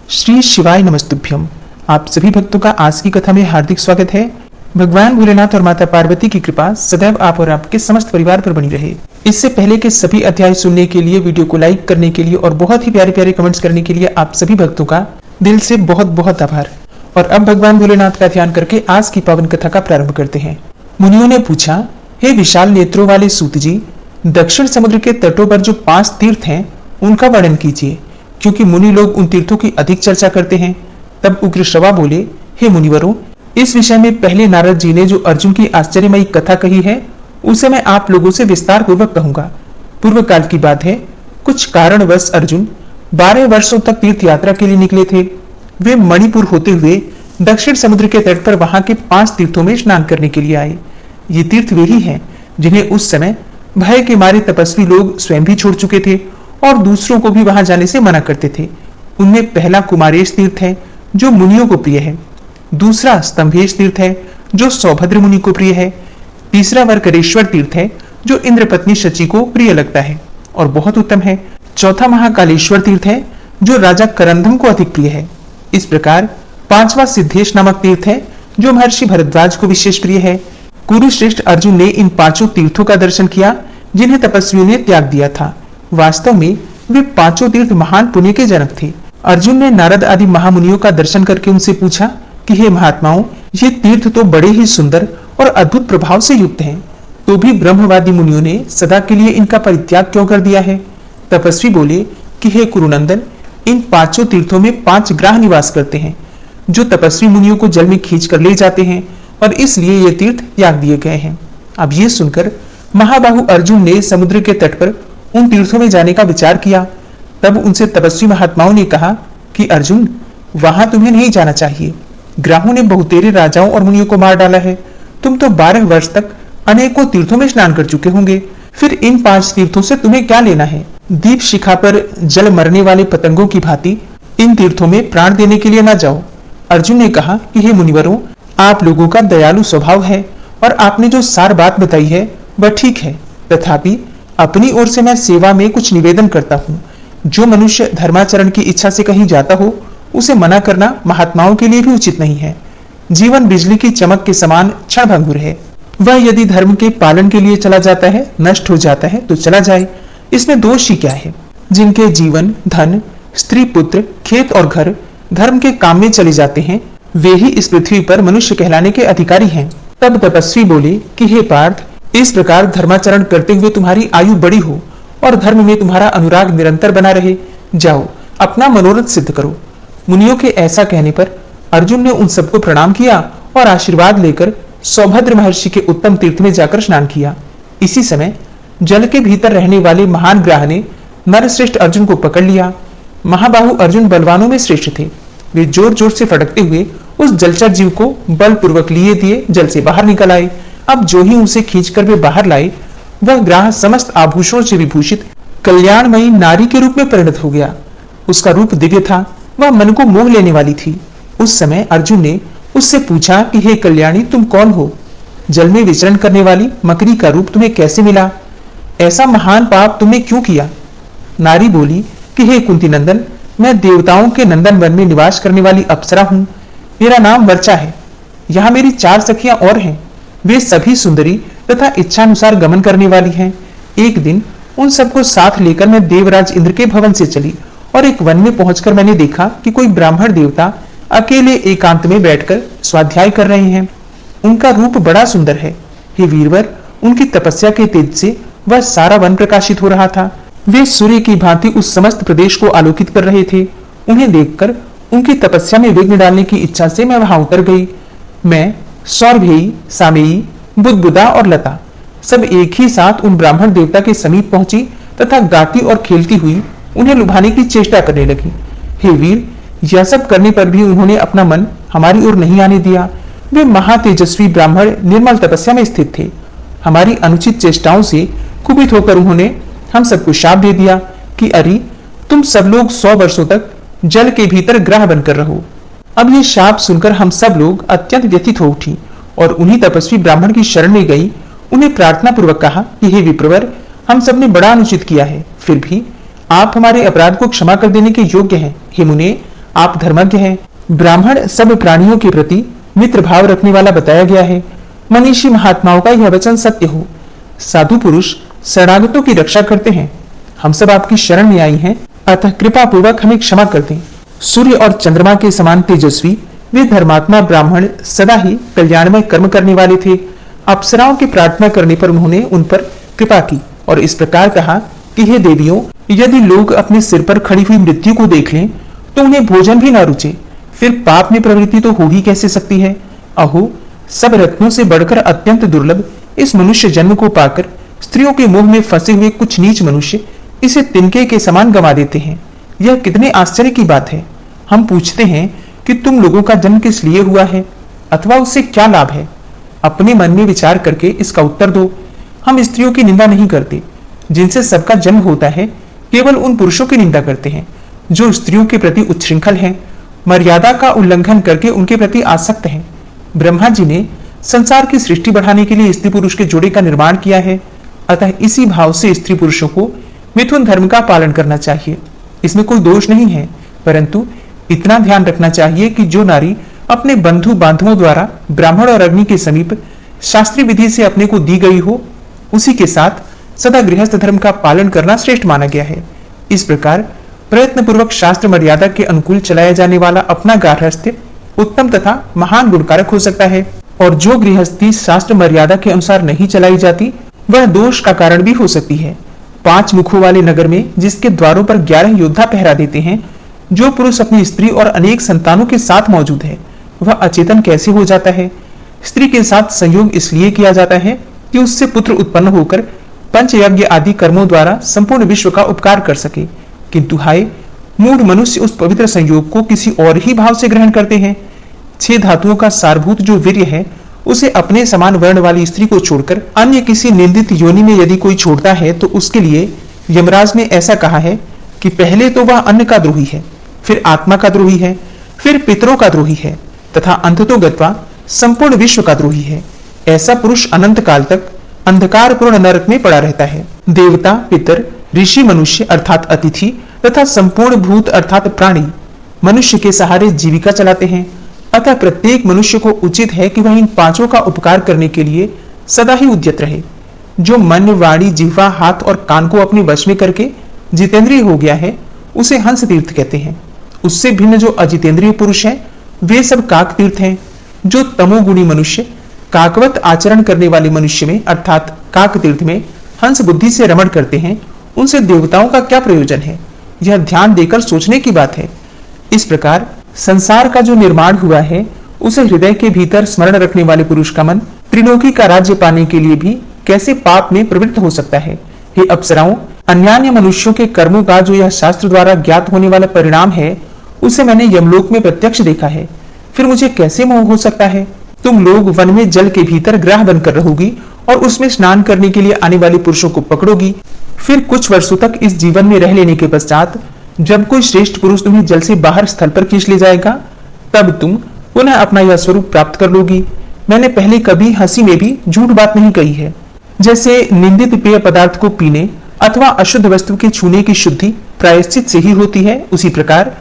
श्री शिवाय नमस्तुभ्यम। आप सभी भक्तों का आज की कथा में हार्दिक स्वागत है। भगवान भोलेनाथ और माता पार्वती की कृपा सदैव आप और आपके समस्त परिवार पर बनी रहे। इससे पहले के सभी अध्याय सुनने के लिए, वीडियो को लाइक करने के लिए और बहुत ही प्यारे प्यारे कमेंट्स करने के लिए आप सभी भक्तों का दिल से बहुत बहुत आभार। और अब भगवान भोलेनाथ का ध्यान करके आज की पावन कथा का प्रारंभ करते हैं। मुनियों ने पूछा, हे विशाल नेत्रों वाले सूत जी, दक्षिण समुद्र के तटों पर जो 5 तीर्थ हैं उनका वर्णन कीजिए, क्योंकि मुनि लोग उन तीर्थों की अधिक चर्चा करते हैं। तब उग्र श्रवा बोले, हे मुनिवरों, इस विषय में पहले नारद जी ने जो अर्जुन की आश्चर्यमयी कथा कही है उसे मैं आप लोगों से विस्तार पूर्वक कहूंगा। पूर्व काल की बात है। कुछ कारणवश अर्जुन 12 वर्षों तक तीर्थ यात्रा के लिए निकले थे। वे मणिपुर होते हुए दक्षिण समुद्र के तट पर वहां के 5 तीर्थों में स्नान करने के लिए आए। ये तीर्थ वे ही हैं जिन्हें उस समय भय के मारे तपस्वी लोग स्वयं भी छोड़ चुके थे और दूसरों को भी वहां जाने से मना करते थे। उनमें पहला कुमारेश तीर्थ है जो मुनियों को प्रिय है। दूसरा स्तंभेश तीर्थ है जो सौभद्र मुनि को प्रिय है। तीसरा वरकरेश्वर तीर्थ है जो इंद्र पत्नी शची को प्रिय लगता है और बहुत उत्तम है। चौथा महाकालेश्वर तीर्थ है जो राजा करंदम को अधिक प्रिय है। इस प्रकार 5वां सिद्धेश नामक तीर्थ है जो महर्षि भरद्वाज को विशेष प्रिय है। कुरुश्रेष्ठ अर्जुन ने इन 5 तीर्थों का दर्शन किया जिन्हें तपस्वियों ने त्याग दिया था। वास्तव में वे 5 तीर्थ महान पुण्य के जनक थे। अर्जुन ने नारद आदि महामुनियों का दर्शन करके उनसे पूछा कि हे महात्माओं, ये तीर्थ तो बड़े ही सुंदर और अद्भुत प्रभाव से युक्त हैं, तो भी ब्रह्मवादी मुनियों ने सदा के लिए इनका परित्याग क्यों कर दिया है? तपस्वी बोले कि हे कुरुनंदन, इन 5 तीर्थों में 5 ग्राह निवास करते हैं जो तपस्वी मुनियों को जल में खींच कर ले जाते हैं और इसलिए ये तीर्थ त्याग दिए गए हैं। अब ये सुनकर महाबाहु अर्जुन ने समुद्र के तट पर उन तीर्थों में जाने का विचार किया। तब उनसे तपस्वी महात्माओं ने कहा कि अर्जुन, वहां तुम्हें नहीं जाना चाहिए। ग्राहों ने बहुतेरे राजाओं और मुनियों को मार डाला है। तुम तो 12 वर्ष तक अनेकों तीर्थों में स्नान कर चुके होंगे, फिर इन 5 तीर्थों से तुम्हें क्या लेना है? दीप शिखा पर जल मरने वाले पतंगों की भांति इन तीर्थों में प्राण देने के लिए न जाओ। अर्जुन ने कहा कि हे मुनिवरों, आप लोगों का दयालु स्वभाव है और आपने जो सार बात बताई है वह ठीक है। तथापि अपनी ओर से मैं सेवा में कुछ निवेदन करता हूँ। जो मनुष्य धर्माचरण की इच्छा से कहीं जाता हो उसे मना करना महात्माओं के लिए भी उचित नहीं है। जीवन बिजली की चमक के समान क्षणभंगुर है। वह यदि धर्म के पालन के लिए चला जाता है, नष्ट हो जाता है तो चला जाए, इसमें दोष ही क्या है? जिनके जीवन, धन, स्त्री, पुत्र, खेत और घर धर्म के काम में चले जाते हैं, वे ही इस पृथ्वी पर मनुष्य कहलाने के अधिकारी हैं। तब तपस्वी बोले कि हे पार्थ, इस प्रकार धर्माचरण करते हुए तुम्हारी आयु बड़ी हो और धर्म में तुम्हारा अनुराग निरंतर बना रहे। जाओ, अपना मनोरथ सिद्ध करो। मुनियों के ऐसा कहने पर अर्जुन ने उन सबको प्रणाम किया और आशीर्वाद लेकर सौभद्र महर्षि के उत्तम तीर्थ में जाकर स्नान किया। इसी समय जल के भीतर रहने वाले महान ग्राह ने नरश्रेष्ठ अर्जुन को पकड़ लिया। महाबाहु अर्जुन बलवानों में श्रेष्ठ थे। वे जोर जोर से फटकते हुए उस जलचर जीव को बलपूर्वक लिए दिए जल से बाहर निकल आए। अब जो ही उसे खींचकर वे बाहर लाए, वह ग्राह समस्त आभूषणों से विभूषित कल्याणमयी नारी के रूप में परिणत हो गया। उसका रूप दिव्य था, वह मन को मोह लेने वाली थी। उस समय अर्जुन ने उससे पूछा कि हे कल्याणी, तुम कौन हो? जल में विचरण करने वाली मकड़ी का रूप तुम्हें कैसे मिला? ऐसा महान पाप तुमने क्यों किया? नारी बोली कि हे कुंती नंदन, मैं देवताओं के नंदन वन में निवास करने वाली अप्सरा हूँ। मेरा नाम वर्चा है। यहाँ मेरी 4 सखियां और हैं। वे सभी सुंदरी तथा इच्छानुसार गमन करने वाली हैं। एक दिन उन सबको साथ लेकर मैं देवराज इंद्र के भवन से चली और एक वन में पहुंचकर मैंने देखा कि कोई ब्राह्मण देवता अकेले एकांत में बैठकर स्वाध्याय कर रहे हैं। उनका रूप बड़ा सुंदर है। हे वीरवर, उनकी तपस्या के तेज से वह सारा वन प्रकाशित हो रहा था। वे सूर्य की भांति उस समस्त प्रदेश को आलोकित कर रहे थे। उन्हें देखकर उनकी तपस्या में विघ्न डालने की इच्छा से मैं वहां उतर गई। मैं, सौरभेयी, सामेयी, बुदबुदा और लता सब एक ही साथ उन ब्राह्मण देवता के समीप पहुंची तथा गाती और खेलती हुई उन्हें लुभाने की चेष्टा करने लगी। हे वीर, यह सब करने पर भी उन्होंने अपना मन हमारी ओर नहीं आने दिया। वे महातेजस्वी ब्राह्मण निर्मल तपस्या में स्थित थे। हमारी अनुचित चेष्टाओं से कुपित होकर उन्होंने हम सबको शाप दे दिया कि अरे, तुम सब लोग 100 वर्षों तक जल के भीतर ग्राह बनकर रहो। अब ये शाप सुनकर हम सब लोग अत्यंत व्यथित हो उठी और उन्हीं तपस्वी ब्राह्मण की शरण में गई। उन्हें प्रार्थना पूर्वक कहा कि हे विप्रवर, हम सब ने बड़ा अनुचित किया है, फिर भी आप हमारे अपराध को क्षमा कर देने के योग्य हैं। हे मुने, आप धर्मज्ञ हैं। ब्राह्मण सब प्राणियों के प्रति मित्र भाव रखने वाला बताया गया है। मनीषी महात्माओं का यह वचन सत्य हो। साधु पुरुष शरणागतों की रक्षा करते हैं। हम सब आपकी शरण में आई हैं, अतः कृपा पूर्वक हमें क्षमा कर दें। सूर्य और चंद्रमा के समान तेजस्वी वे धर्मात्मा ब्राह्मण सदा ही कल्याणमय कर्म करने वाले थे। अप्सराओं की प्रार्थना करने पर उन्होंने उन पर कृपा की और इस प्रकार कहा कि हे देवियों, यदि लोग अपने सिर पर खड़ी हुई मृत्यु को देख लें तो उन्हें भोजन भी न रुचे, फिर पाप में प्रवृत्ति तो हो ही कैसे सकती है। अहो, सब रत्नों से बढ़कर अत्यंत दुर्लभ इस मनुष्य जन्म को पाकर स्त्रियों के मुंह में फंसे हुए कुछ नीच मनुष्य इसे तिनके के समान गंवा देते हैं। यह कितने आश्चर्य की बात है। हम पूछते हैं कि तुम लोगों का जन्म किस लिए हुआ है अथवा उससे क्या लाभ है। अपने मन में विचार करके इसका उत्तर दो। हम स्त्रियों की निंदा नहीं करते जिनसे सबका जन्म होता है, केवल उन पुरुषों की निंदा करते हैं जो स्त्रियों के प्रति उच्छृंखल हैं, मर्यादा का उल्लंघन करके उनके प्रति आसक्त हैं। ब्रह्मा जी ने संसार की सृष्टि बढ़ाने के लिए स्त्री पुरुष के जोड़े का निर्माण किया है, अतः इसी भाव से स्त्री पुरुषों को मिथुन धर्म का पालन करना चाहिए। इसमें कोई दोष नहीं है, परंतु इतना ध्यान रखना चाहिए कि जो नारी अपने बंधु बांधवों द्वारा ब्राह्मण और अग्नि के समीप शास्त्रीय विधि से अपने को दी गई हो, उसी के साथ सदा गृहस्थ धर्म का पालन करना श्रेष्ठ माना गया है। इस प्रकार प्रयत्न पूर्वक शास्त्र मर्यादा के अनुकूल चलाया जाने वाला अपना गार्हस्थ्य उत्तम तथा महान गुणकारक हो सकता है, और जो गृहस्थी शास्त्र मर्यादा के अनुसार नहीं चलाई जाती वह दोष का कारण भी हो सकती है। 5 मुखों वाले नगर में जिसके द्वारों पर 11 योद्धा पहरा देते हैं, जो पुरुष अपनी स्त्री और अनेक संतानों के साथ मौजूद है वह अचेतन कैसे हो जाता है। स्त्री के साथ संयोग इसलिए किया जाता है कि उससे पुत्र उत्पन्न होकर पंचयज्ञ आदि कर्मों द्वारा संपूर्ण विश्व का उपकार कर सके, किंतु हाय, मूढ़ मनुष्य उस पवित्र संयोग को किसी और ही भाव से ग्रहण करते हैं। 6 धातुओं का सारभूत जो वीर्य है उसे अपने समान वर्ण वाली स्त्री को छोड़कर अन्य किसी निंदित योनि में यदि कोई छोड़ता है तो उसके लिए यमराज ने ऐसा कहा है कि पहले तो वह अन्न का द्रोही है, फिर आत्मा का द्रोही है, फिर पितरों का द्रोही है तथा अंततो गत्वा संपूर्ण विश्व का द्रोही है। ऐसा पुरुष अनंत काल तक अंधकार पूर्ण नरक में पड़ा रहता है। देवता, पितर, ऋषि, मनुष्य अर्थात अतिथि तथा संपूर्ण भूत अर्थात प्राणी मनुष्य के सहारे जीविका चलाते हैं, अतः प्रत्येक मनुष्य को उचित है कि वह इन 5 का उपकार करने के लिए सदा ही उद्यत रहे। जो मन, वाणी, जिह्वा, हाथ और कान को अपने वश में करके जितेंद्रिय हो गया है उसे हंस तीर्थ कहते हैं। उससे भिन्न जो अजितेंद्रिय पुरुष है वे सब काक तीर्थ हैं। जो तमोगुणी मनुष्य काकवत आचरण करने वाले मनुष्य में अर्थात काक तीर्थ में हंस बुद्धि से रमण करते हैं, उनसे देवताओं का क्या प्रयोजन है, यह ध्यान देकर सोचने की बात है। इस प्रकार संसार का जो निर्माण हुआ है उसे हृदय के भीतर स्मरण रखने वाले पुरुष का मन त्रिलोकी का राज्य पाने के लिए भी कैसे पाप में प्रवृत्त हो सकता है। हे अप्सराओं, अन्यान्य मनुष्यों के कर्मों का जो यह शास्त्र द्वारा ज्ञात होने वाला परिणाम है उसे मैंने यमलोक में प्रत्यक्ष देखा है, फिर मुझे कैसे मोह हो सकता है। तुम लोग वन में जल के भीतर ग्राह बनकर रहोगी और उसमें स्नान करने के लिए आने वाले पुरुषों को पकड़ोगी। फिर कुछ वर्षों तक इस जीवन में रह लेने के पश्चात जब कोई श्रेष्ठ पुरुष तुम्हें जल से बाहर स्थल पर खींच ले जाएगा तब तुम पुनः अपना यह स्वरूप प्राप्त कर लोगी। मैंने पहले कभी हंसी में भी झूठ बात नहीं कही है। जैसे निंदित पेय पदार्थ को पीने अथवा अशुद्ध वस्तु के छूने की शुद्धि प्रायश्चित से ही होती है, उसी प्रकार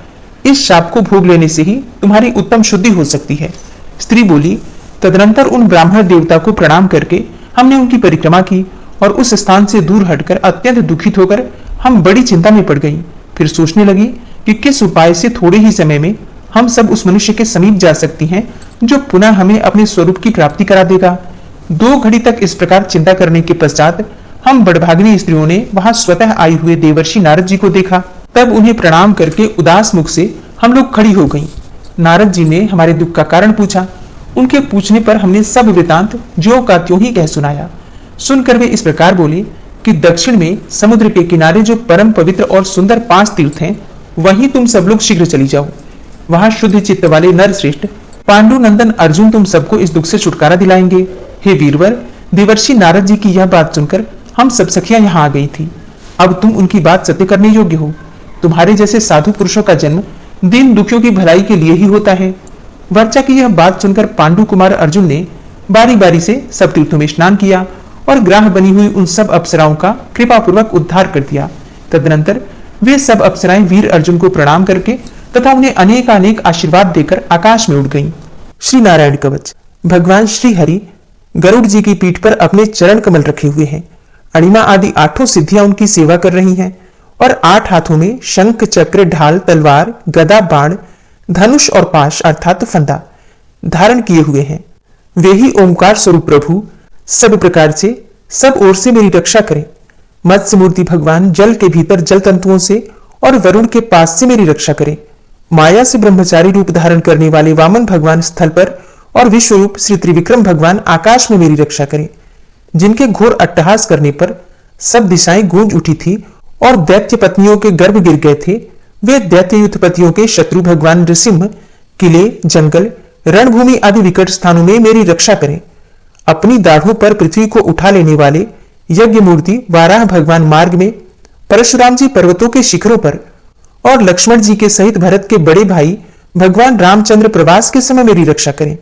इस शाप को भोग लेने से ही तुम्हारी उत्तम शुद्धि हो सकती है। स्त्री बोली, तदनंतर उन ब्राह्मण देवता को प्रणाम करके हमने उनकी परिक्रमा की और उस स्थान से दूर हटकर अत्यंत दुखित होकर हम बड़ी चिंता में पड़ गई। फिर सोचने लगी कि किस उपाय से थोड़े ही समय में हम सब उस मनुष्य के समीप जा सकती हैं जो पुनः हमें अपने स्वरूप की प्राप्ति करा देगा। 2 घड़ी तक इस प्रकार चिंता करने के पश्चात हम बड़भागिनी स्त्रियों ने वहां स्वतः आए हुए देवर्षि नारद जी को देखा। तब उन्हें प्रणाम करके उदास मुख से हम लोग खड़ी हो गईं। नारद जी ने हमारे दुख का कारण पूछा। उनके पूछने पर हमने सब वृतांत ज्यों का त्यों ही कह सुनाया। सुनकर वे इस प्रकार बोले कि दक्षिण में समुद्र के किनारे जो परम पवित्र और सुंदर 5 तीर्थ हैं, वहीं तुम सब लोग शीघ्र चली जाओ। वहां शुद्ध चित्त वाले नर श्रेष्ठ पांडु नंदन अर्जुन तुम सबको इस दुख से छुटकारा दिलाएंगे। हे वीरवर, देवर्षि नारद जी की यह बात सुनकर हम सब सखियां यहाँ आ गई थी। अब तुम उनकी बात सत्य करने योग्य हो। तुम्हारे जैसे साधु पुरुषों का जन्म दीन दुखियों की भलाई के लिए ही होता है। वर्चा की यह बात सुनकर पांडु कुमार अर्जुन ने बारी बारी से सब तीर्थों में स्नान किया और ग्राह बनी हुई उन सब अप्सराओं का कृपा पूर्वक उद्धार कर दिया। तदनंतर वे सब अप्सराएं वीर अर्जुन को प्रणाम करके तथा उन्हें अनेक अनेक आशीर्वाद देकर आकाश में उड़ गईं। श्री नारायण कवच। भगवान श्री हरि गरुड़ जी की पीठ पर अपने चरण कमल रखे हुए हैं। अणिमा आदि 8 सिद्धियां उनकी सेवा कर रही हैं और 8 हाथों में शंख, चक्र, ढाल, तलवार, गदा, बाण, धनुष और पाश अर्थात फंदा धारण किए हुए हैं। वे ही ओंकार स्वरूप प्रभु सब प्रकार से सब ओर से मेरी रक्षा करें। मत्स्य मूर्ति भगवान जल के भीतर जल तंतुओं से और वरुण के पास से मेरी रक्षा करें। माया से ब्रह्मचारी रूप धारण करने वाले वामन भगवान स्थल पर और विश्व रूप श्री त्रिविक्रम भगवान आकाश में मेरी रक्षा करें। जिनके घोर अट्टहास करने पर सब दिशाएं गूंज उठी थी और दैत्य पत्नियों के गर्भ गिर गए थे, वे दैत्य युद्धपतियों के शत्रु भगवान नृसिंह किले, जंगल, रणभूमि आदि विकट स्थानों में मेरी रक्षा करें। अपनी दाढ़ों पर पृथ्वी को उठा लेने वाले यज्ञ मूर्ति वाराह भगवान मार्ग में, परशुराम जी पर्वतों के शिखरों पर और लक्ष्मण जी के सहित भरत के बड़े भाई भगवान रामचंद्र प्रवास के समय मेरी रक्षा करें।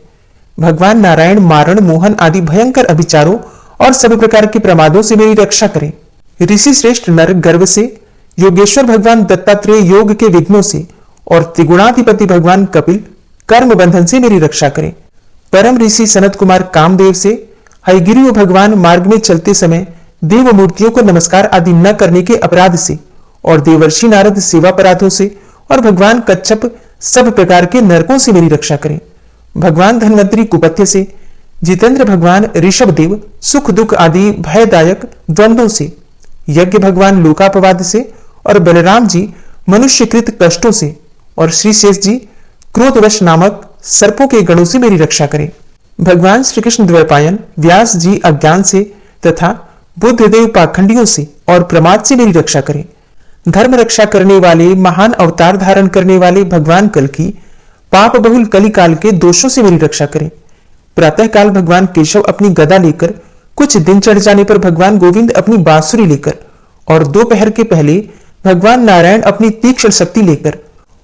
भगवान नारायण मारण, मोहन आदि भयंकर अभिचारों और सभी प्रकार के प्रमादों से मेरी रक्षा करें। ऋषि श्रेष्ठ नर गर्व से, योगेश्वर भगवान दत्तात्रेय योग के विघ्नों से और त्रिगुणाधिपति भगवान कपिल कर्म बंधन से मेरी रक्षा करें। परम ऋषि सनत कुमार कामदेव से, हयगिरी भगवान मार्ग में चलते समय देव मूर्तियों को नमस्कार आदि न करने के अपराध से और देवर्षि नारद सेवा अपराधों से और भगवान कच्छप सब प्रकार के नरकों से मेरी रक्षा करें। भगवान धन्वंतरी कुपथ्य से, जितेंद्र भगवान ऋषभ देव सुख दुख आदि भयदायक द्वंद्वों से, यज्ञ भगवान लोकापवाद से और बलराम जी मनुष्यकृत कष्टों से और श्री शेष जी क्रोधवश नामक सर्पों के गणों से मेरी रक्षा करें। भगवान श्री कृष्ण द्वैपायन व्यास जी अज्ञान से तथा बुद्धदेव पाखंडियों से और प्रमाद से मेरी रक्षा करें। धर्म रक्षा करने वाले महान अवतार धारण करने वाले भगवान कल की पाप बहुल कली काल के दोषों से मेरी रक्षा करें। प्रातः काल भगवान केशव अपनी गदा लेकर, कुछ दिन चढ़ जाने पर भगवान गोविंद अपनी बांसुरी लेकर और दोपहर के पहले भगवान नारायण अपनी तीक्ष्ण शक्ति लेकर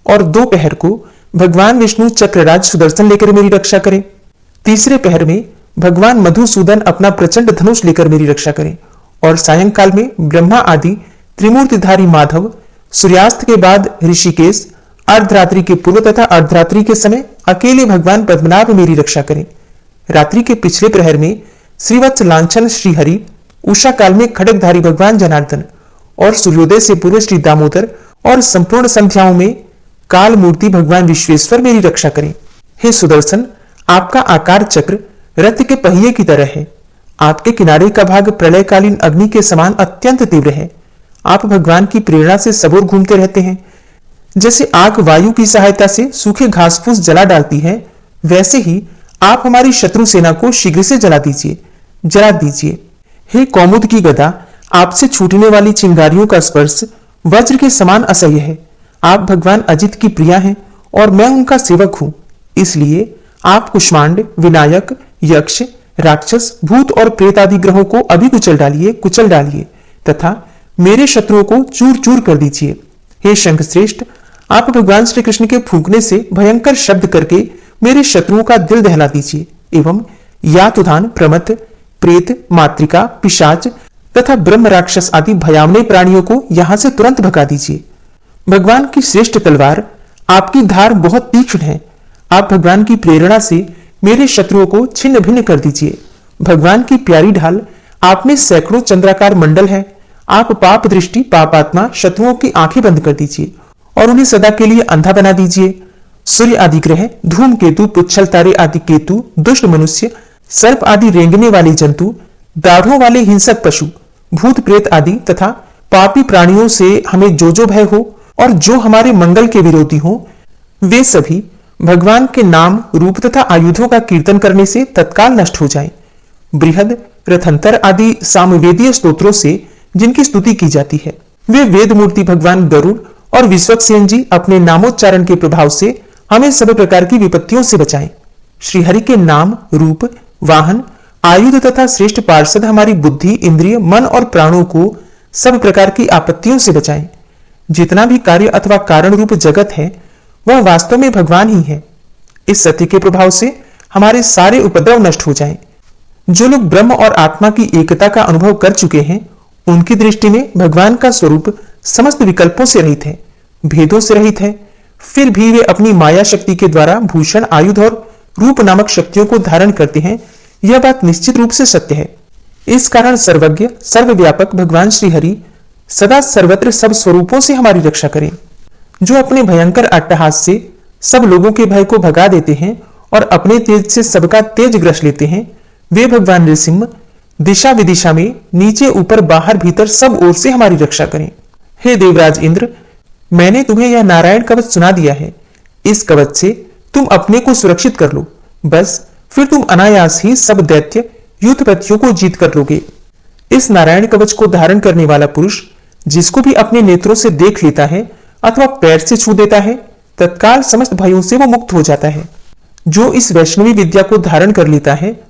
और दोपहर को भगवान विष्णु चक्रराज सुदर्शन लेकर मेरी रक्षा करें। तीसरे पहर में भगवान मधुसूदन अपना प्रचंड धनुष लेकर मेरी रक्षा करें और सायंकाल में ब्रह्मा आदि त्रिमूर्तिधारी माधव, सूर्यास्त के बाद ऋषिकेश, अर्धरात्रि के पूर्व तथा अर्धरात्रि के समय अकेले भगवान पद्मनाभ मेरी रक्षा करें। रात्रि के पिछले प्रहर में श्रीवत्स लांछन श्रीहरि, उषा काल में खड्गधारी भगवान जनार्दन और सूर्योदय से पूर्व श्री दामोदर और संपूर्ण संध्याओं में काल मूर्ति भगवान विश्वेश्वर मेरी रक्षा करें। हे सुदर्शन, आपका आकार चक्र रथ के पहिए की तरह है। आपके किनारे का भाग प्रलयकालीन अग्नि के समान अत्यंत तीव्र है। आप भगवान की प्रेरणा से सबोर घूमते रहते हैं। जैसे आग वायु की सहायता से सूखे घास फूस जला डालती है, वैसे ही आप हमारी शत्रु सेना को शीघ्र से जला दीजिए। हे कौमुद की गदा, आपसे छूटने वाली चिंगारियों का स्पर्श वज्र के समान असह्य है। आप भगवान अजित की प्रिया हैं और मैं उनका सेवक हूं, इसलिए आप कुष्मांड, विनायक, यक्ष, राक्षस, भूत और प्रेत आदि ग्रहों को अभी कुचल डालिए तथा मेरे शत्रुओं को चूर चूर कर दीजिए। हे शंख श्रेष्ठ, आप भगवान श्री कृष्ण के फूंकने से भयंकर शब्द करके मेरे शत्रुओं का दिल दहला दीजिए एवं यातुधान, प्रमथ, प्रेत, मातृका, पिशाच तथा ब्रह्म राक्षस आदि भयावने प्राणियों को यहां से तुरंत भगा दीजिए। भगवान की श्रेष्ठ तलवार, आपकी धार बहुत तीक्ष्ण है। आप भगवान की प्रेरणा से मेरे शत्रुओं को छिन्न भिन्न कर दीजिए। भगवान की प्यारी ढाल, आप में सैकड़ों चंद्राकार मंडल है। आप पाप दृष्टि, पापात्मा शत्रुओं की आंखें बंद कर दीजिए और उन्हें सदा के लिए अंधा बना दीजिए। सूर्य आदि ग्रह, धूमकेतु, पुच्छल तारे आदि केतु, दुष्ट मनुष्य, सर्प आदि रेंगने वाले जंतु, दाढ़ों वाले हिंसक पशु, भूत प्रेत आदि तथा पापी प्राणियों से हमें जो भय हो और जो हमारे मंगल के विरोधी हो, वे सभी भगवान के नाम, रूप तथा आयुधों का कीर्तन करने से तत्काल नष्ट हो जाएं। बृहद, रथंतर आदि सामवेदीय स्तोत्रों से जिनकी स्तुति की जाती है, वे वेद मूर्ति भगवान गरुड़ और विश्वक्सेन जी अपने नामोच्चारण के प्रभाव से हमें सभी प्रकार की विपत्तियों से बचाएं। श्रीहरि के नाम, रूप, वाहन, आयुध तथा श्रेष्ठ पार्षद हमारी बुद्धि, इंद्रिय, मन और प्राणों को सब प्रकार की आपत्तियों से बचाएं। जितना भी कार्य अथवा कारण रूप जगत है, वह वास्तव में भगवान ही है। इस सत्य के प्रभाव से हमारे सारे उपद्रव नष्ट हो जाएं। जो लोग ब्रह्म और आत्मा की एकता का अनुभव कर चुके हैं, उनकी दृष्टि में भगवान का स्वरूप समस्त विकल्पों से रहित है, भेदों से रहित है। फिर भी वे अपनी माया शक्ति के द्वारा भूषण, आयुध और रूप नामक शक्तियों को धारण करते हैं, यह बात निश्चित रूप से सत्य है। इस कारण सर्वज्ञ, सर्वव्यापक भगवान श्री हरि सदा सर्वत्र सब स्वरूपों से हमारी रक्षा करें। जो अपने भयंकर अट्टहास से सब लोगों के भय को भगा देते हैं और अपने तेज से सबका तेज ग्रस लेते हैं, वे भगवान नृसिंह दिशा विदिशा में नीचे ऊपर बाहर भीतर सब ओर से हमारी रक्षा करें। हे देवराज इंद्र, मैंने तुम्हें यह नारायण कवच सुना दिया है। इस कवच से तुम अपने को सुरक्षित कर लो, बस फिर तुम अनायास ही सब दैत्य युद्धपतियों को जीत कर लोगे। इस नारायण कवच को धारण करने वाला पुरुष जिसको भी अपने नेत्रों से देख लेता है अथवा पैर से छू देता है, तत्काल समस्त भयों से वो मुक्त हो जाता है। जो इस वैष्णवी विद्या को धारण कर लेता है,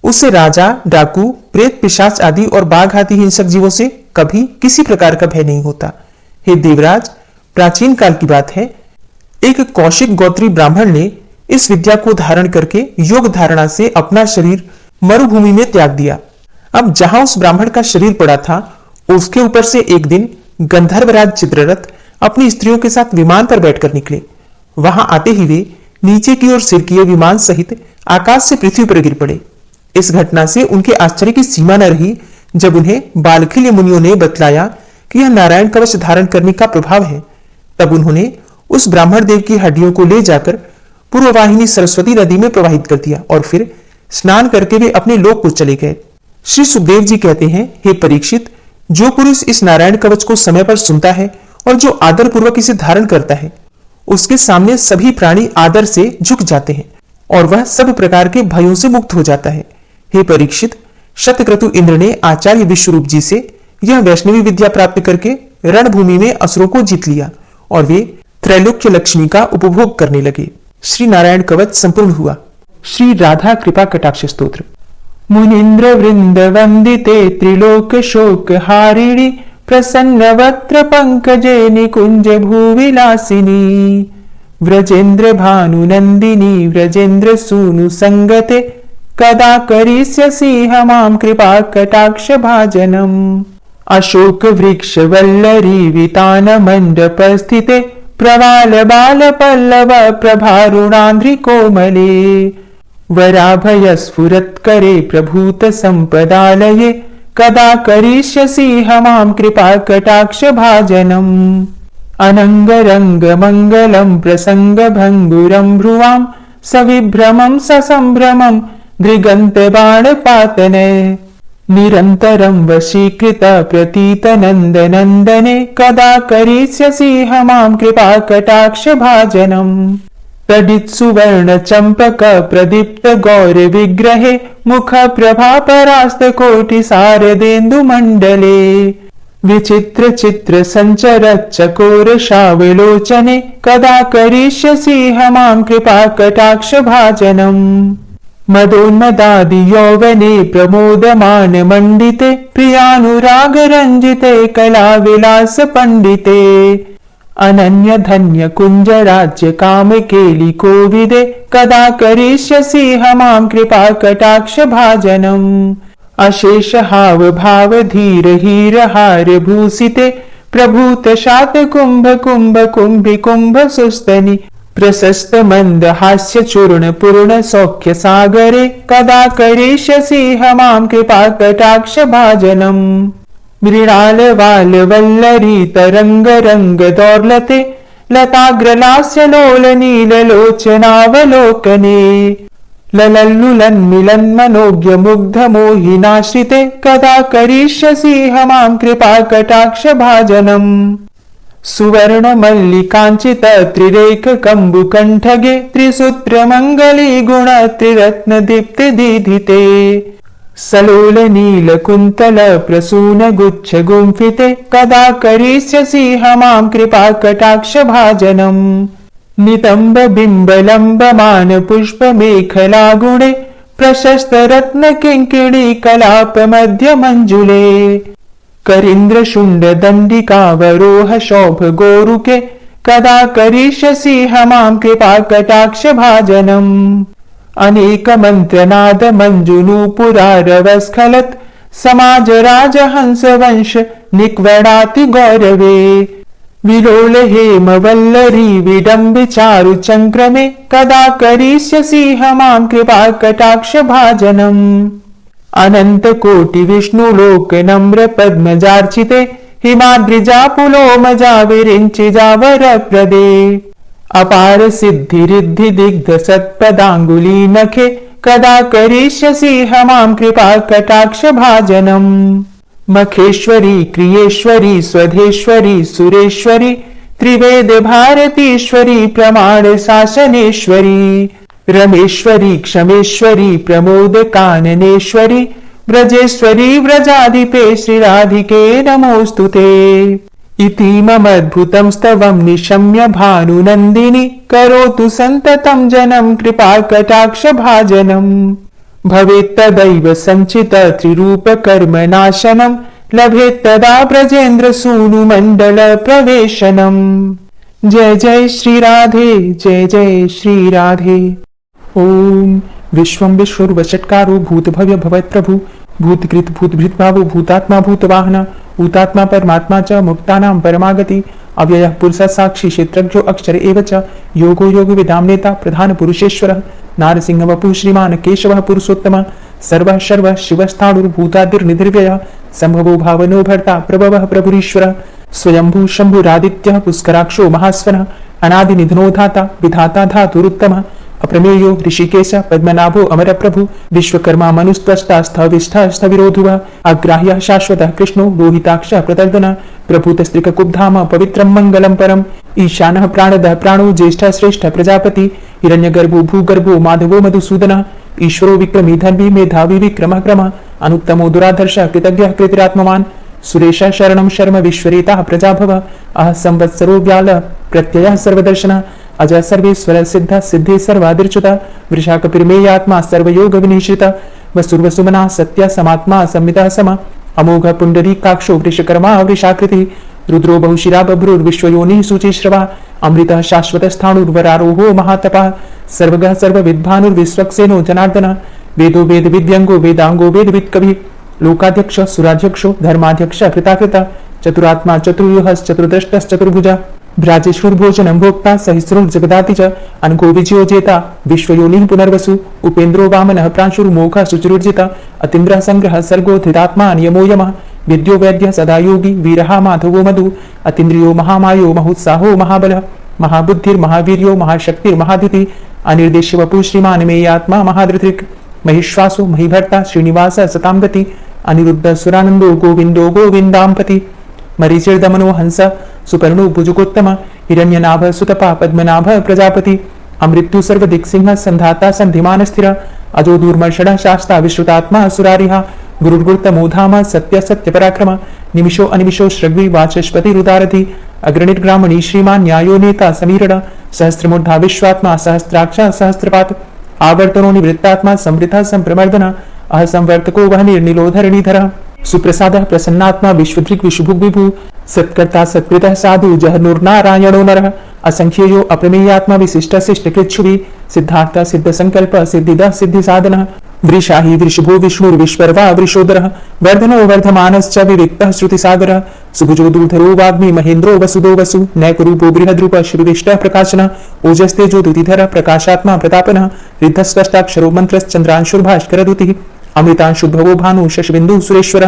उससे राजा, डाकू, प्रेत, पिशाच आदि और बाघ आदि हिंसक जीवों से कभी किसी प्रकार का भय नहीं होता। हे देवराज, प्राचीन काल की बात है, एक कौशिक गोत्री ब्राह्मण ने इस विद्या को धारण करके योग धारणा से अपना शरीर मरुभूमि में त्याग दिया। अब जहां उस ब्राह्मण का शरीर पड़ा था, उसके ऊपर से एक दिन गंधर्वराज चित्ररथ अपनी स्त्रियों के साथ विमान पर बैठकर निकले। वहां आते ही वे नीचे की ओर सिर किए विमान सहित आकाश से पृथ्वी पर गिर पड़े। इस घटना से उनके आश्चर्य की सीमा न रही जब उन्हें बालखिल्य मुनियों ने बतलाया कि यह नारायण कवच धारण करने का प्रभाव है। तब उन्होंने उस ब्राह्मण देव की हड्डियों को ले जाकर पूर्ववाहिनी सरस्वती नदी में प्रवाहित कर दिया और फिर स्नान करके वे अपने लोक को चले गए। श्री सुखदेव जी कहते हैं, हे परीक्षित, जो पुरुष इस नारायण कवच को समय पर सुनता है और जो आदर पूर्वक इसे धारण करता है, उसके सामने सभी प्राणी आदर से झुक जाते हैं और वह सब प्रकार के भयों से मुक्त हो जाता है। हे परीक्षित, शतक्रतु इंद्र ने आचार्य विश्वरूप जी से यह वैष्णवी विद्या प्राप्त करके रणभूमि में असुरों को जीत लिया और वे त्रैलोक्य लक्ष्मी का उपभोग करने लगे। श्री नारायण कवच संपूर्ण हुआ। श्री राधा कृपा कटाक्ष स्तोत्र। मुनीन्द्र वृंद वंदिते त्रिलोक शोक हारिणी प्रसन्न वक्त्र पंकजे निकुंज भूविलासिनी व्रजेन्द्र भानु नंदिनी व्रजेन्द्र सूनु संगते कदा करिष्यसि हमां कृपा कटाक्ष भाजनम्। अशोक वृक्ष वल्लरी वितान मंडप स्थिते प्रवाल बाल पल्लव प्रभारुणांध्रि कोमले वराभय स्फुरत्करे प्रभूत संपदालये कदा करिष्यसि हमां कृपा कटाक्ष भाजनम्। अनंग रंग मंगलम प्रसंग भंगुरम भ्रुवां सविभ्रमं ससंभ्रमं दृगंत बाण पातने निरंतरं वशीकृत प्रतीत नंद नंदने कदा करिष्यसि हमां कृपा कटाक्ष भाजनम्। प्रदित सुवर्ण चंपक प्रदीप्त गौर विग्रहे मुख प्रभा परास्त कोटि शारदेन्दु मंडले विचित्र चित्र संचर चकोर शावलोचने कदा करिष्यसि हमां कृपा कटाक्ष भाजनम्। मदोन्मदादि यौवने प्रमोदमान मंडिते प्रियानुराग रंजिते कला विलास पंडिते अनन्य धन्य कुंज राज्य काम केली कोविदे कदा करिष्यसि हमां कृपा कटाक्ष भाजनम्। अशेष हाव भाव धीर हीर हार भूषिते प्रभूत शात कुंभ कुंभ कुंभि कुंभ सुस्तनि प्रशस्त मंद हास्य चूर्ण पूर्ण सौख्य सागरे कदा करिष्यसि हमां कृपा कटाक्ष भाजनम्। मृणाल वाल वल्लरी तरंग रंग दौर्लते लताग्रलास्य लोल नील लोचनावलोकने ललल्लुलन् मिलन् मनोज्ञ मुग्ध मोहिनाश्रिते कदा करिष्यसि हमां कृपा कटाक्ष भाजनम्। सुवर्ण मल्लिकांचित त्रिरेख कंबु कंठगे त्रिसूत्र मंगली गुण त्रिरत्न दीप्ति दीधिते सलोल नील कुंतल प्रसून गुच्छ गुंफिते कदा करिष्यसि हमां कृपा कटाक्ष भाजनम्। नितंब बिंब लंबमान पुष्प मेखला गुणे प्रशस्त रत्न किंकिणी कलाप मध्य मंजुले करीन्द्र शुंड दंडिकावरोह शोभ गोरुके कदा करिष्यसि हमां कृपा कटाक्ष भाजनम्। अनेक मंत्रनाद मंजुनूपुरारवस्खलत् समाज राज हंस वंश निक्वणाति गौरवे विलोल हेमवल्लरी विडम्बि चारु चंक्रमे कदा करिष्यसि मां कृपा कटाक्ष भाजनम् अनंत कोटि विष्णु लोक नम्र पद्मजार्चिते हिमाद्रिजा पुलोमजा विरिञ्चिजा वरप्रदे अपार सिद्धि रिद्धि दिग्ध सत्पदांगुली नखे कदा करिष्यसि मां कृपा कटाक्ष भाजनम् मखेश्वरी क्रियेश्वरी स्वधेश्वरी सुरेश्वरी त्रिवेद भारतीश्वरी प्रमाण शासनेश्वरी रमेश्वरी क्षमेश्वरी प्रमोद काननेश्वरी व्रजेश्वरी व्रजाधिपे श्रीराधिके नमोस्तुते इति ममद्भुतं स्तवं निशम्य भानुनन्दिनी करोतु सन्ततं जनं कृपा कटाक्ष भाजनम् भवेत् तदैव संचित त्रिरूप कर्म नाशनम् लभेत् तदा ब्रजेन्द्र सूनु मंडल प्रवेशनम्। जय जय श्री राधे, जय जय श्री राधे। ओम विश्वं विश्वरूपषट्कारो भूत भव्य भवत् प्रभु भूतकृत भूतभृत भावो भूतात्मा भूतवाहन भूतात्मा परमात्मा च मुक्तानां परमागति अव्ययः पुरुषः साक्षी क्षेत्रज्ञो अक्षर एव च योगो योग विदां नेता प्रधान पुरुषेश्वरः नारसिंह वपु श्रीमान केशवः पुरुषोत्तम सर्वः शर्वः शिवस्थाणुर्भूतादिर्निर्व्ययः संभवो भावनो भर्ता प्रभवः प्रभुरीश्वरः स्वयंभू शंभुरादित्यः पुष्कराक्षो महास्वनः अनादि निधनो धाता विधाता धातुरुत्तमः अप्रमेयो ऋषिकेश पद्मनाभो अमर प्रभु विश्वकर्मा मनुस्त्वष्टा स्थविष्ठा स्थविरोधुः अग्राह्यः शाश्वतः कृष्णो रोहिताक्ष प्रतर्दन प्रभूतस्त्रिककुब्धाम पवित्रं मंगलम परम ईशानः प्राणदः प्राणो ज्येष्ठः श्रेष्ठ प्रजापति हिरण्यगर्भो भूगर्भो माधवो मधुसूदनः ईश्वरो विक्रमी धर्मी मेधावी विक्रमः क्रमः अनुत्तमो दुराधर्षः कृतज्ञः कृतिरात्मवान् सुरेशः शरणं शर्म विश्वरेताः प्रजाभव अह संवत्सरो व्याल प्रत्ययः सर्वदर्शनः अज सर्वेश्वर सिद्ध सिद्धि सर्वादिर्च्युत वृषाकपिर्मेयात्मा सर्वयोग विनिश्रित वसुर्वसुमना सत्य समात्मा संमितः सम अमोघ पुंडरीकाक्षो वृषकर्मा वृषाकृति रुद्रो बहुशिरा बभ्रुर्विश्वयोनिः शुचिश्रवा अमृतः शाश्वत स्थाणुर्वरारोहो महातपः सर्वगः सर्वविद्भानुर्विश्वक्सेनो जनार्दन वेदो वेद विद्यंगो वेदांगो वेद वित्कवि लोकाध्यक्ष सुराध्यक्षो धर्माध्यक्ष कृताकृत चतुरात्मा चतुर्युः चतुर्दष्टश्चतुर्भुज भ्राजेश्वरभोजनं भोक्ता सहस्रोर्जगदाति च अनघो विजयो जेता विश्वयोनिः पुनर्वसु उपेन्द्रो वामनः प्रांशुर्मोघः शुचिरुर्जित अतीन्द्रः संग्रहः सर्गो धृतात्मा नियमो यमः विद्यो वैद्यः सदा योगी वीरः माधवो मधु अतीन्द्रियो महामायो महोत्साहो महाबलः महाबुद्धिर्महावीर्यो महाशक्तिर्महादिति अनिर्देश्य वपु श्रीमान मेयात्मा महाधृतिर् महिश्वासो महिभर्ता श्रीनिवास सतां गति अनिरुद्ध सुरानंदो गोविंदो गोविंदांपति मरीचिर्दमनो हंस सुपर्णो भुजुकोत्तम हिरण्यनाभ सुतपा पद्मनाभ प्रजापति अमृत्यु सर्वदिक्सिंह संधाता संधिमान स्थिर अजो दूर्मर्षण शास्ता विश्रुतात्मा सुरारिहा गुरुर्गुरुतमोधाम सत्य सत्य पराक्रम निमिषो अनिमिषो श्रग्वी वाचस्पति रुदारथि अग्रणिर्ग्रामणी श्रीमान न्यायो नेता समीरण सहस्रमूर्धा विश्वात्मा सहस्राक्ष सहस्रपात आवर्तनो निवृत्तात्मा संवृता संप्रमर्दन अह संवर्तको वह निर्निलोधरणीधर सुप्रसाद प्रसन्नात्मा विश्वदृक् विशुभुग् विभु सत्कर्ता सत्कृतः साधु जहनुर्नारायणो नरः असंख्ययो अप्रमेयात्मा विशिष्ट शिष्ट कृच्छुवि सिद्धार्थ सिद्ध संकल्प सिद्धिदः सिद्धि साधनः वृषाहि वृषभो विष्णुर्विश्वर्वा वृषोदरः वर्धनो वर्धमानश्च विविक्तः श्रुतिसागरः सुभुजो दूर्धरो वाग्मी महेन्द्रो वसुदो वसु नैकरूपो बृहद्रूप श्रीविष्टः प्रकाशनः ओजस्तेजो द्युतिधरः प्रकाशात्मा प्रतापनः रिद्धस्पष्टाक्षरो मन्त्रश्चन्द्रांशुर्भास्करदुतिः अमृतांशुभवो भानु शशबिन्दु सुरेश्वर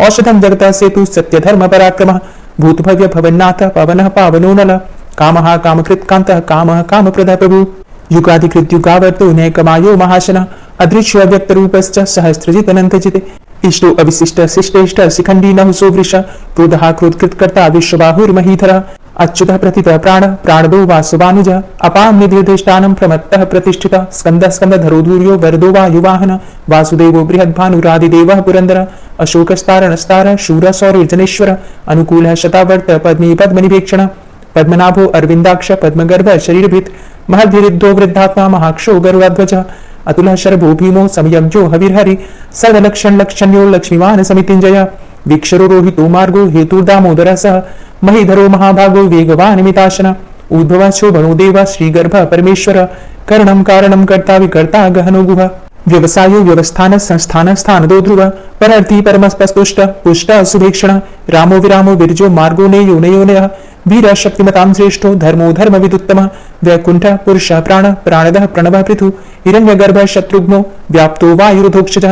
औषधम जगत सेतु सत्य धर्म पराक्रम भूतभव्य भवन्नाथ पवनः पावनो नल कामः कामकृत कांतः कामः कामप्रद प्रभु युगाधिकृत युगावर्तो नैकमायो महाशनः अदृश्य अव्यक्त रूपश्च सहस्रजित अनंतजित इष्टो अविशिष्ट शिष्टेष्ट शिखंडी नहुसो वृष क्रोधः क्रोधकृतकर्ता विश्वबाहुर्महीधरः अच्युतः प्रतितः प्राण प्राणदो वासुवानुज अपां निधिष्ठानं प्रमत्तः प्रतिष्ठितः स्कंद स्कंदधरो धूर्यो वरदो वायुवाहन वासुदेवो बृहद्भानुरादिदेवः पुरंदर अशोकस्तारणस्तार शूर सौर्यजनेश्वर अनुकूलः शतावर्त पद्मी पद्मनिभेक्षण पद्मनाभो अरविंदाक्ष पद्मगर्भ शरीरभित महद्भिरिद्धो वृद्धात्मा महाक्षो गरुड़ध्वज अतुलः शरभो भीमो संयमजो हविर्हरि सर्वलक्षण लक्षण्यो लक्ष्मीवान समितिंजय वीक्षरो रोहितो मार्गो हेतु दामोदर सह महीधरो महाभागो वेगवान मिताशन उद्भव शोभनो देव श्रीगर्भ परमेश्वर करणं कारणं कर्ता विकर्ता गहनो गुह व्यवसायो व्यवस्थान संस्थान स्थान दो ध्रुव परर्थी परमस्पस्तुष्ट पुष्ट सुभीक्षण रामो विरामो विरजो मार्गो नेयो नयो नयः वीर शक्तिमतां श्रेष्ठो धर्मो धर्मविदुत्तम वैकुंठ पुरुष प्राण प्राणदः प्रणव पृथु हिरण्यगर्भ शत्रुघ्नो व्याप्तो वायुरुधोक्षज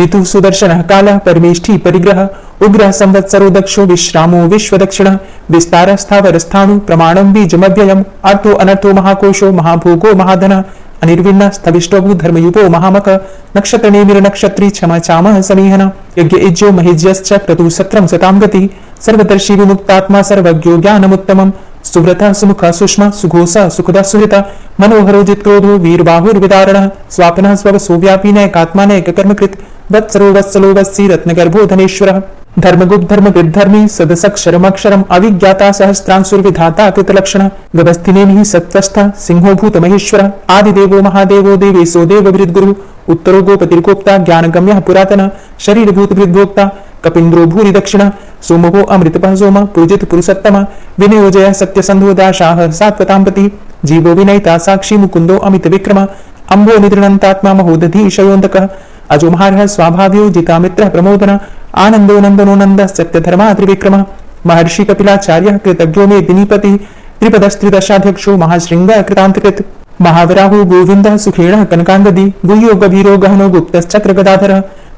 ऋतु सुदर्शन काल परमेष्ठी परिग्रह उग्र संवत्सरो दक्षो विश्रामो विश्वदक्षिण विस्तार स्थावर स्थाणु प्रमाणं बीजमव्ययम् अर्थो अनर्थो महाकोशो महाभोगो महाधन अनिर्विन्न स्थविष्टभू धर्मयुपो महामक नक्षत्र नेमिर नक्षत्री क्षमा चाम समीहन यज्ञ इज्यो महिज्यश्च क्रतु सत्रम सताम गति सर्वदर्शी विमुक्तात्मा सर्वज्ञो ज्ञानमुत्तमम् सुव्रत सुमुख सुष्मा सुघोषा सुखदा सुहृता मनोहरो जित्क्रोधो वीरबाहुर्विदारण स्वापन स्व सुव्यापी नैकात्मा नैककर्मकृत वत्सरो वत्सलो वत्सी रत्नगर्भो धनेश्वर धर्मगुप्त धर्मकृत धर्मी सदसक्षरमक्षरम अविज्ञाता सहस्त्रांशुर्विधाता कृतलक्षण गभस्तिनेमिः सत्वस्था सिंहो भूत महेश्वर आदिदेवो महादेवो देवेशो देवभृद्गुरु उत्तरो गोपतिर्गोप्ता ज्ञानगम्यः पुरातन शरीरभूत भृद्भोक्ता कपिन्द्रो भूरि दक्षिण सोमवो अमृतपः सोम पूजित पुरुषोत्तम विनयोजय सत्यसन्धो दाशाः सात्वताम्पति जीवो विनयिता साक्षी मुकुन्दो अमित विक्रम अम्बो निद्रणन्तात्मा महोदधीशयोऽन्तकः अजोमहारः स्वाभाव्यो जितामित्रः प्रमोदन आनन्दो नन्दनो नन्दः सत्यधर्मा त्रिविक्रम महर्षि कपिलाचार्यः कृतज्ञो मे दिनीपति त्रिपदस्त्रिदशाध्यक्षो महाशृङ्गः कृतान्तकृत महावराहो गोविन्दः सुखेण कनकाङ्गदी गुह्यो गभीरो गहनो गुप्तश्चक्र गदाधर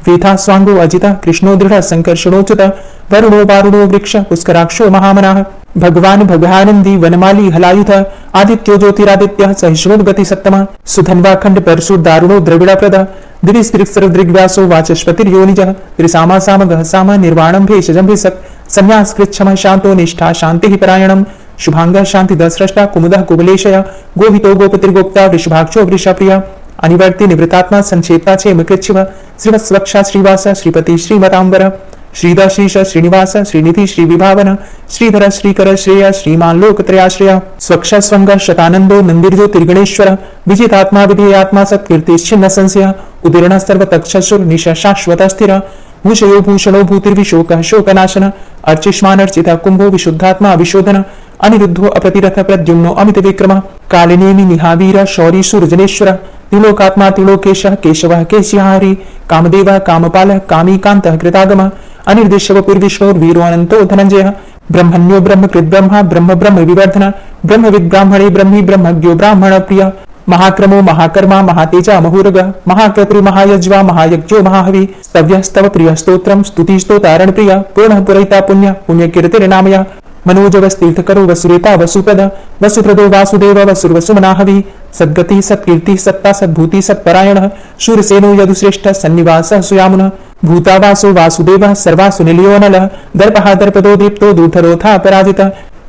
वेथा स्वांगो अजिता कृष्णो दृढ़ संकर्षणोच्युत वरुणो वारुणो वृक्ष पुष्कराक्षो महामनाः भगवान भगानंदी वनमाली हलायुध आदित्यो ज्योतिरादित्य सहिष्णुर्गति सत्तम सुधन्वा खंड परशुर दारुणो द्रविड़ा प्रद दिविस्त्रिक्सर दृग्व्यासो वाचस्पतिर्योनिजः त्रिसामा सामगः साम निर्वाणं भेषजं भेषक संन्यास कृच्छम शांतो निष्ठा शांति परायणम शुभांग शांति दस्रष्टा कुमुदः कुबलेशय गोहितो गोपतिर्गोप्ता वृषभाक्षो वृषप्रिया अनिवर्ति निवृतात्मा संक्षेपा छेम कृच्छिव श्रीवत्स्वक्षा श्रीवास श्रीपति श्रीमतांबर श्रीदा श्रीश श्रीनिवास श्रीनिधि श्रीविभावन श्रीधर श्रीकर श्रेय श्रीमान लोकत्रयाश्रय स्वक्ष स्वंग शतानंदो नंदिर्जो त्रिगणेश्वर विजितात्मा विधेयात्मा सत्कीर्तिश्चिन्न संशय उदीर्ण सर्वतक्षसुर निश शाश्वत स्थिर भूषयो भूषणो भूतिर्विशोक शोकनाशन अर्चिष्मान अर्चित कुंभो विशुद्धात्मा विशोधन अनिरुद्धो अप्रतिरथ प्रद्युम्नो अमित विक्रम कालिनेमि निहावीर शौरी सुरजनेश्वर त्रिलोकात्मा त्रिलोकेशः केशवः केशिहारी कामदेवः कामपालः कामीकान्तः कृतागम अनिर्दिश्य पूर्विष्णोर्वीरो अनंतो धनंजय ब्रह्मण्यो ब्रह्मकृत ब्रह्मा ब्रह्म ब्रह्म विवर्धन ब्रह्मविद ब्राह्मणे ब्रह्मी ब्रह्मज्ञो ब्राह्मण प्रिय महाक्रमो महाकर्मा महातेजा महुरग महाक्रतु महायज्वा महायज्ञो महाहवि स्तव्य स्तव प्रिय स्तोत्रम स्तुति स्तोतारण प्रिय पूर्ण पुरैता पुण्य पुण्य कीर्तिर्नामय मनोजवस्तीर्थकरो वसुरेता वसुप्रद वसुप्रदो वासुदेव वसुर्वसुमनाहवि सद्गति सत्कीर्ति सत्ता सद्भूति सत्परायण शूरसेनो यदुश्रेष्ठ सन्निवास सुयामुन भूतावासो वासुदेव सर्वासु निलयोनल दर्पः दर्पदो दीप्तो दूधरोथा पराजित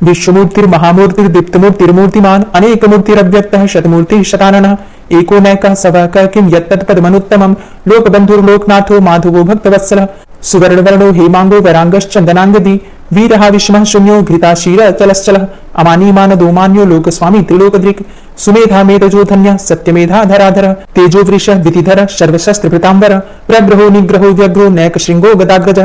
विश्वमूर्तिर्महामूर्तिर्दीप्तमूर्तिर्मूर्तिमान् अनेकमूर्तिरव्यक्तः शतमूर्तिः शताननः एको नैकः सवः किं यत्तत्पदमनुत्तमम् लोकबन्धुर्लोकनाथो माधवो भक्तवत्सलः सुवर्णवर्णो हेमांगो वरांगश्चन्दनांगदी वीरः विष्मः शून्यो घृताशीर चलश्चलः अमानीमानदो मान्यो लोकस्वामी त्रिलोकदृक् सुमेधा मेधजो धन्य सत्यमेधा धराधर तेजो वृष द्वितिधर सर्वशस्त्र प्रतांबर प्रग्रहो निग्रहो व्यग्रो नैक श्रृंगो गदाग्रज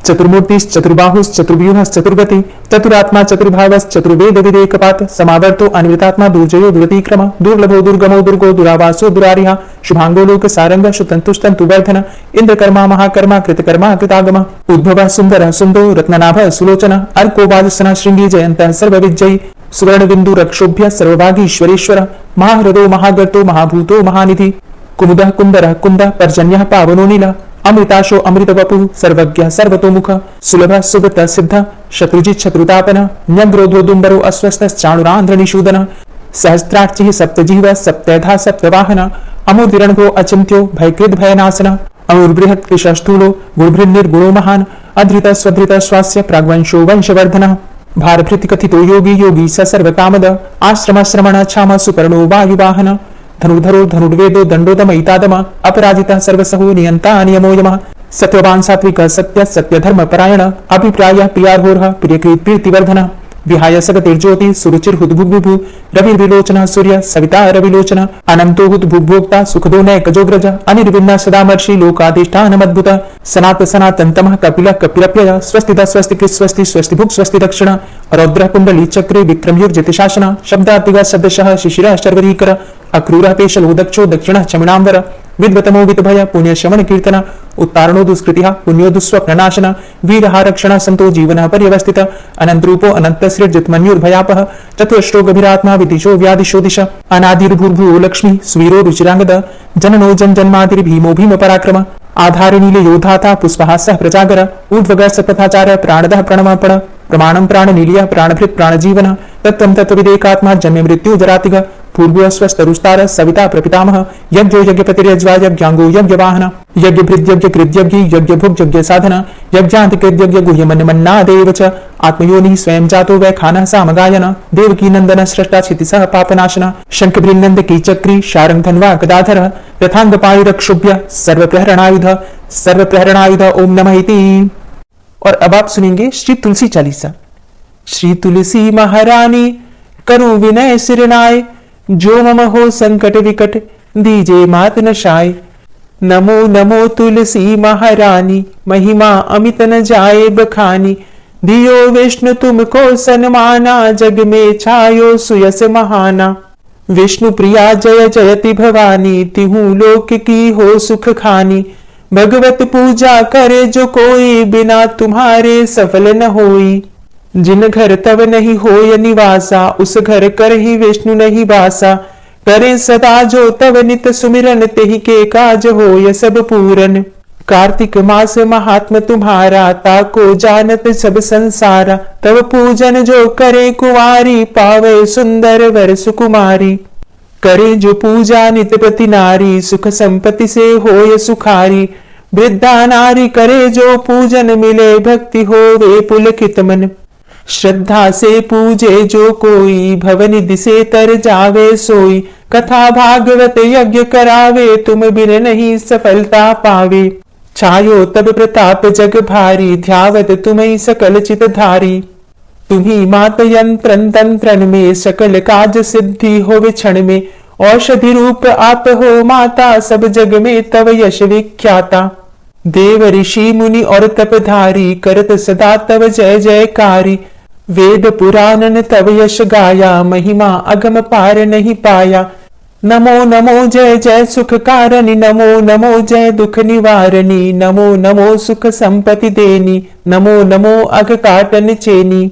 चतुर्मूर्तिश्चतुर्बाहुश्चतुर्व्यूहश्चतुर्गति चतुरात्मा चतुर्भावश्चतुर्वेद विदेकपात समावर्तो अनिवृतात्मा दुर्जयो दुरतिक्रम दुर्लभो दुर्गमो दुर्गो दुरावासो दुरारिहा शुभांगो लोक सारंग सुतंतुस्तंतु वर्धन इंद्रकर्मा महाकर्मा कृतकर्मा कृतागम उद्भव सुंदर सुंदो रत्ननाभ सुलोचन अर्को वाजसना श्रृंगी जयंत सर्वविजयी सुवर्ण बिंदु रक्षोभ्य सर्वभागीश्वरेश्वर महाहृदो महागर्तो महाभूतो महानिधि कुमुदः कुंदरः कुंद पर्जन्यः पावनो नील अमृताशो अमृत वपु सर्वज्ञ सर्वतोमुख सुलभ सुव्रत सिद्ध शत्रुजित शत्रुतापन न्यग्रोधो दुंबरो अस्वस्थश्चाणुरांध्र निषूदन सहस्त्रार्चिः सप्तजिह्व सप्तधा सप्तवाहन अमूर्तिरणभो अचिन्त्यो भयकृत भयनाशन अमूर्बृहत् कृशस्थूलो गुणभृन्निर्गुणो महान् अधृत स्वधृत स्वास्य प्राग्वंशो वंशवर्धन भारभृति कथितो योगी योगी स सर्वकामद आश्रम श्रमण क्षाम सुपर्णो वायुवाहन धनुर्धरो धनुर्वेदो दंडोदमयितादम अपराजिता सर्वसहो नियंता नियमो यमः सत्यवान सात्विक सत्य सत्यधर्म परायण अभिप्राय प्रियार्होरः प्रियकृत प्रीतिवर्धन विहाय सगतिर्ज्योति सुरुचिर्हुद्भुग्विभु रविर्विलोचन सूर्य सविता रविलोचन अनंतो हुद्भुग्भोक्ता सुखदो नैकजोग्रज अनिर्विन्न सदामर्षि लोकाधिष्ठानमद्भुत सनात सनातनतमः कपिल कपिरप्यय स्वस्ति स्वस्ति कृत् स्वस्ति स्वस्ति भुक् स्वस्ति दक्षिण रौद्र कुंडली चक्रे विक्रमयुर्जिति शासन शब्दातिग शब्दशः शिशिर शर्वरीकर अक्रूरः पेशलो दक्षो दक्षिणः चमिणांबर विद्वतमो वितभय पुण्य शमन कीर्तन उत्तारणो दुष्कृतिः पुण्यो दुःस्वप्ननाशन वीरः रक्षण संतो जीवन पर्यवस्थित अनंत रूपो अनंत सृजत्मन्युर्भयापः चतुष्टो गभीरात्मा विदिशो व्यादिशो दिश अनादिर्भूर्भुवो लक्ष्मी स्वीरो रुचिरांगद जननो जन्मादिर्भीमो भीम पराक्रम आधार नील योधाता पुष्पहासः प्रजागर ऊर्ध्वग सतथाचार प्राणदः प्रणमापण प्रमाणं प्राण नीलिय प्राणभृत प्राणजीवन तत्त्वं तत्त्वविदेकात्मा जन्म मृत्यु जरातिग पूर्वस्वस्तरुस्तार सविता प्रपितामह यज्ञो यज्ञपतिर्यज्वा यज्ञांगो यज्ञवाहन यज्ञभृद् यज्ञकृद्यज्ञ यज्ञभुक् यज्ञ साधन यज्ञान्तिकृद्यज्ञ गुह्यमन्यमन्नादेव च आत्मयोनिः स्वयं जातो वै खानः सामगायन देवकी नंदन सृष्टा क्षितिसः पापनाशन शंखभृन्नन्द कीचक्री शारंग धन्वा गदाधर रथांगपाणिरक्षुभ्य सर्वप्रहरणायुध ओम नमः इति। और अब आप सुनेंगे श्री तुलसी चालीसा। श्री तुलसी महारानी करूं विनय सिरनाय जो मम हो संकट विकट दीजे मात नशाय। नमो नमो तुलसी महारानी महिमा अमित न जाए बखानी दियो विष्णु तुमको सन्माना जग में छायो सुयस महाना। विष्णु प्रिया जय जयति भवानी तिहु लोक की हो सुख खानी। भगवत पूजा करे जो कोई बिना तुम्हारे सफल न होई। जिन घर तव नहीं होय निवासा उस घर कर ही विष्णु नहीं वासा। करे सदा जो तव नित सुमिरन तेहि के काज होय सब पूरन। कार्तिक मास महात्म तुम्हारा ताको जानत सब संसारा। तव पूजन जो करे कुंवारी पावे सुंदर वर सुकुमारी। करे जो पूजा नित प्रति नारी सुख संपत्ति से होय सुखारी। वृद्धा नारी करे जो पूजन मिले भक्ति होवे पुलकित मन। श्रद्धा से पूजे जो कोई भवनिधि से तर जावे सोई। कथा भागवत यज्ञ करावे तुम बिन नहीं सफलता पावे। छायो तब प्रताप जग भारी ध्यावत तुम्हें सकल चित धारी। तुम्ही मात यंत्रन तंत्रन में सकल काज सिद्धि होवे क्षण में। औषधि रूप आप हो माता सब जग में तव यश विख्याता। देव ऋषि मुनि और तपधारी करत सदा तव जय जयकारी। वेद पुराणन तव यश गाया महिमा अगम पार नहीं पाया। नमो नमो जय जय सुख कारणी नमो नमो जय दुख निवारणी। नमो नमो सुख संपत्ति देनी नमो नमो अघ काटन चेनी।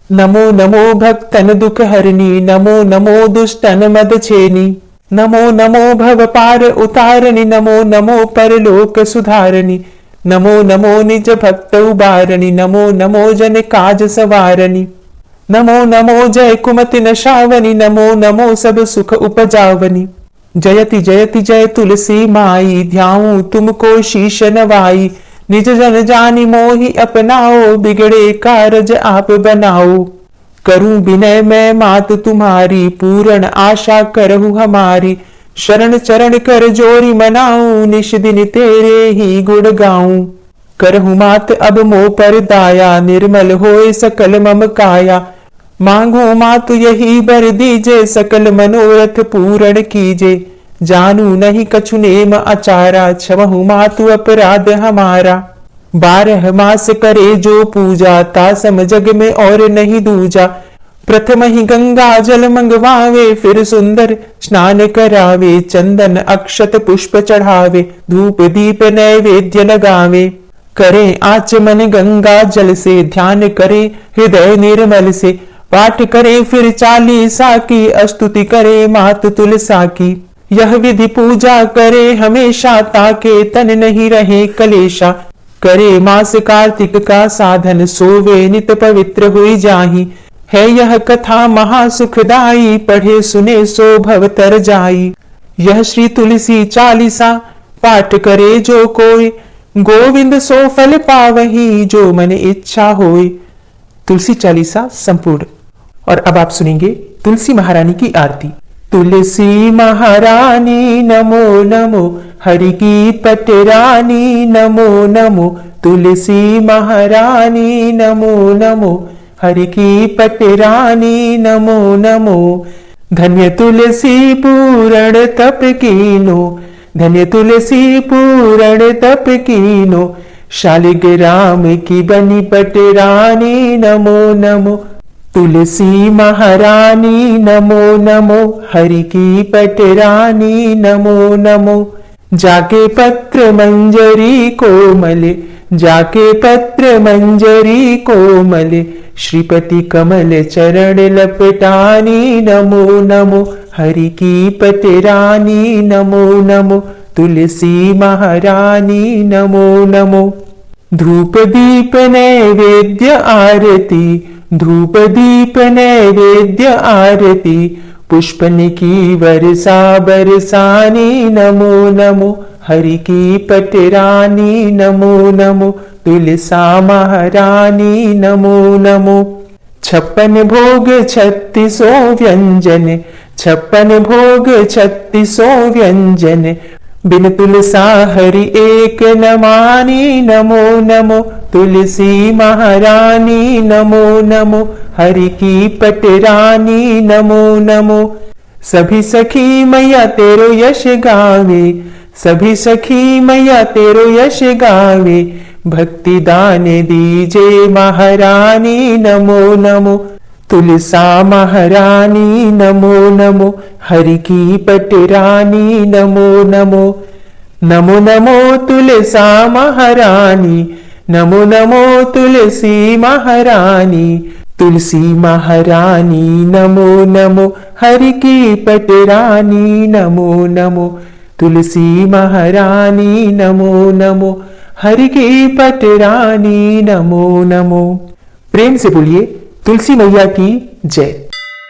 नमो नमो भक्तन दुख हरणी नमो नमो दुष्टन मद छेनी। नमो नमो भव पार उतारणी नमो नमो परलोक सुधारणी। नमो नमो निज भक्त उबारणी नमो नमो जन काज सवारणी। नमो नमो जय कुमति नशावनी नमो नमो सब सुख उपजावनी। जयति जयति जय तुलसी माई ध्याऊं तुमको शीश नवाई। निज जन जानी मोहि अपनाओ बिगड़े कारज आप बनाओ। करूं विनय मैं मात तुम्हारी पूर्ण आशा करहु हमारी। शरण चरण कर जोरी मनाऊं निश दिन तेरे ही गुण गाऊं। करहु मात अब मोह पर दाया निर्मल होए सकल मम काया। मांगू मातु यही बर दीजे सकल मनोरथ पूर्ण कीजे। जानू नहीं कछु नेम आचारा क्षमहु मातु अपराध हमारा। 12 मास करे जो पूजा ता सम जग में और नहीं दूजा। प्रथम ही गंगा जल मंगवावे फिर सुंदर स्नान करावे। चंदन अक्षत पुष्प चढ़ावे धूप दीप नैवेद्य लगावे। करे आचमन गंगा जल से ध्यान करे हृदय निर्मल से। पाठ करे फिर चालीसा की स्तुति करे मात तुलसा की। यह विधि पूजा करे हमेशा ताके तन नहीं रहे कलेशा। करे मास कार्तिक का साधन सोवे नित पवित्र हुई जाही। है यह कथा महासुखदाई पढ़े सुने सो भव तर जाई। यह श्री तुलसी चालीसा पाठ करे जो कोई। गोविंद सो फल पावही जो मन इच्छा होय। तुलसी चालीसा संपूर्ण। और अब आप सुनेंगे तुलसी महारानी की आरती। तुलसी महारानी नमो नमो हरि की पटरानी नमो नमो। तुलसी महारानी नमो नमो हरि की पटरानी नमो नमो। धन्य तुलसी पूर्ण तप कीनो धन्य तुलसी पूर्ण तप कीनो। शालिग्राम की बनी पटरानी नमो नमो। तुलसी महारानी नमो नमो हरि की पटरानी नमो नमो। जाके पत्र मंजरी कोमले, जाके पत्र मंजरी कोमले, श्रीपति कमल चरण लपटानी, नमो नमो हरि की पटरानी, नमो नमो तुलसी महारानी, नमो नमो। धूप दीप नैवेद्य आरती, धूप दीप नैवेद्य आरती, पुष्पन की वर्षा बरसानी, नमो नमो हरि की पटरानी, नमो नमो तुलसा महारानी, नमो नमो। 56 भोग 36 व्यंजन, 56 भोग 36 व्यंजन, बिन तुलसा हरि एक न मानी, नमो नमो तुलसी महारानी, नमो नमो हरि की पटरानी, नमो नमो। सभी सखी मैया तेरो यश गावे, सभी सखी मैया तेरो यश गावे, भक्ति दान दीजे महारानी, नमो नमो तुलसा महारानी, नमो नमो हरि की पटरानी, नमो नमो। नमो नमो तुलसा महारानी, नमो नमो तुलसी महारानी, तुलसी महारानी, नमो नमो हरि की पटरानी, नमो नमो तुलसी महारानी, नमो नमो हरि की पटरानी, नमो नमो। प्रेम से बोलिए तुलसी मैया की जय।